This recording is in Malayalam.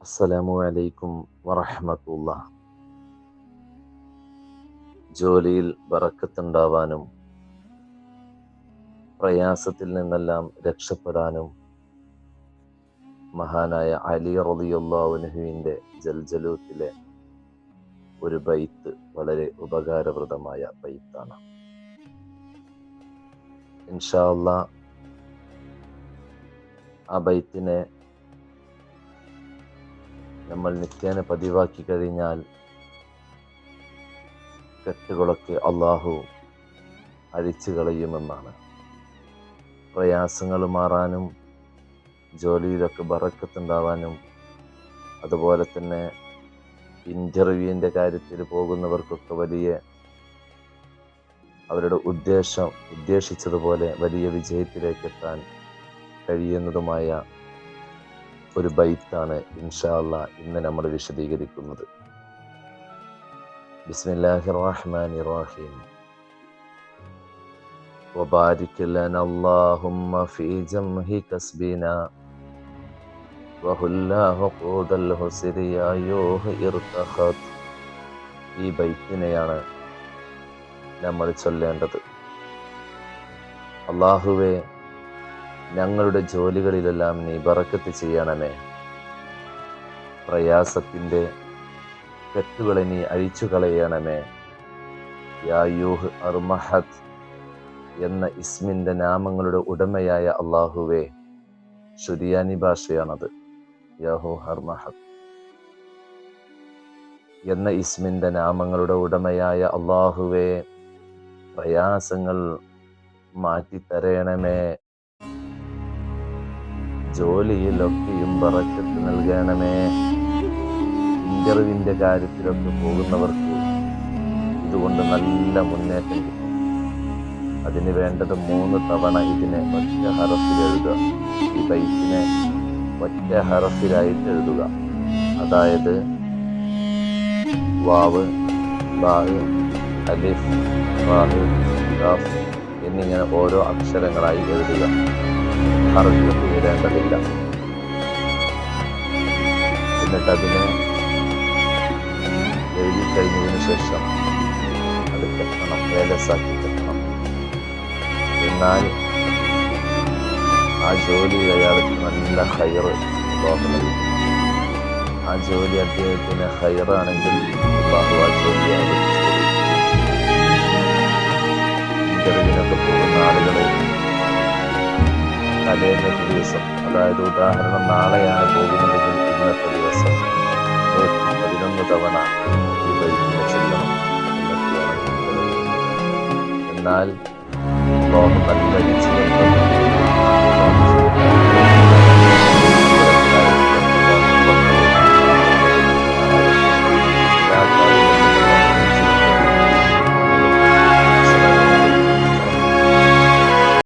അസ്സലാമു അലൈക്കും വറഹ്മത്തുള്ളാഹ്. ജോലിയിൽ ബറക്കത്തുണ്ടാവാനും പ്രയാസത്തിൽ നിന്നെല്ലാം രക്ഷപ്പെടാനും മഹാനായ അലി റളിയല്ലാഹു അൻഹുവിൻ്റെ ജൽജലൂത്തിലെ ഒരു ബൈത്ത് വളരെ ഉപകാരപ്രദമായ ബൈത്താണ്. ഇൻഷാ അല്ലാഹ് ആ ബൈത്തിനെ നമ്മൾ നിത്യേന പതിവാക്കി കഴിഞ്ഞാൽ കെട്ടുകളൊക്കെ അള്ളാഹു അഴിച്ചു കളയുമെന്നാണ്. പ്രയാസങ്ങൾ മാറാനും ജോലിയിലൊക്കെ ബറക്കത്തുണ്ടാവാനും അതുപോലെ തന്നെ ഇൻ്റർവ്യൂവിൻ്റെ കാര്യത്തിൽ പോകുന്നവർക്കൊക്കെ അവരുടെ ഉദ്ദേശിച്ചതുപോലെ വലിയ വിജയത്തിലേക്ക് എത്താൻ കഴിയുന്നതുമായ ഒരു ബൈത്താണ് ഇൻഷാ അല്ലാഹ് ഇന്ന് നമ്മൾ വിശദീകരിക്കുന്നത്. ബിസ്മില്ലാഹിർ റഹ്മാനിർ റഹീം. വബാരിക് ലനാ അല്ലാഹുമ്മ ഫീ ജംഹി കസ്ബിനാ വഹുല്ലാഹു ഖൂദൽ ഹുസ്രി യായൂഹ് ഇർതഖത്. ഈ ബൈത്തിനെയാണ് നമ്മൾ ചൊല്ലേണ്ടത്. അല്ലാഹുവേ, ഞങ്ങളുടെ ജോലികളിലെല്ലാം നീ ബറക്കത്ത് ചെയ്യണമേ. പ്രയാസത്തിൻ്റെ കെട്ടുകളെ നീ അഴിച്ചു കളയണമേ. യായൂഹ് അർമഹദ് എന്ന ഇസ്മിൻ്റെ നാമങ്ങളുടെ ഉടമയായ അള്ളാഹുവേ, ശുരിയാനി ഭാഷയാണത്. യാഹു അർമഹദ് എന്ന ഇസ്മിൻ്റെ നാമങ്ങളുടെ ഉടമയായ അള്ളാഹുവേ, പ്രയാസങ്ങൾ മാറ്റിത്തരയണമേ. ജോലിയിലൊക്കെയും ബറക്കത്ത് നൽകണമേ. ഇന്റർവ്യൂവിൻ്റെ കാര്യത്തിലൊക്കെ പോകുന്നവർക്ക് ഇതുകൊണ്ട് നല്ല മുന്നേറ്റം കിട്ടും. അതിന് വേണ്ടത് 3 തവണ ഇതിനെ ഒറ്റ ഹറഫിൽ എഴുതുക. ഈ ബൈത്തിനെ ഒറ്റ ഹറഫിലായിട്ട് എഴുതുക. അതായത് വാവ്, ബാ, അലിഫ്, റാഹ്, ഖാഫ് എന്നിങ്ങനെ ഓരോ അക്ഷരങ്ങളായി എഴുതുക. ഹർക്കത്ത് വരേണ്ടതില്ല. എന്നിട്ട് അതിനെ എഴുതി കഴിഞ്ഞതിന് ശേഷം അത് കെട്ടണം, വേലസാക്കി കെട്ടണം. എന്നാൽ ആ ജോലി അയാൾക്ക് നല്ല ഹൈറ് നൽകും. ആ ജോലി അദ്ദേഹത്തിന് ഹൈറാണെങ്കിൽ അല്ലാഹു ആ ജോലി ഇന്റർവ്യൂവിനൊക്കെ പോകുന്ന ആളുകളെ തലേന്നത്തെ ദിവസം, അതായത് ഉദാഹരണം നാളെയാണ് പോകുന്നതെങ്കിൽ ഇന്നത്തെ ദിവസം 111 തവണ ഈ ബൈത്തിനെ ചൊല്ലണം എന്നൊക്കെയാണ്. എന്നാൽ അല്ലാഹു നല്ല വിജയം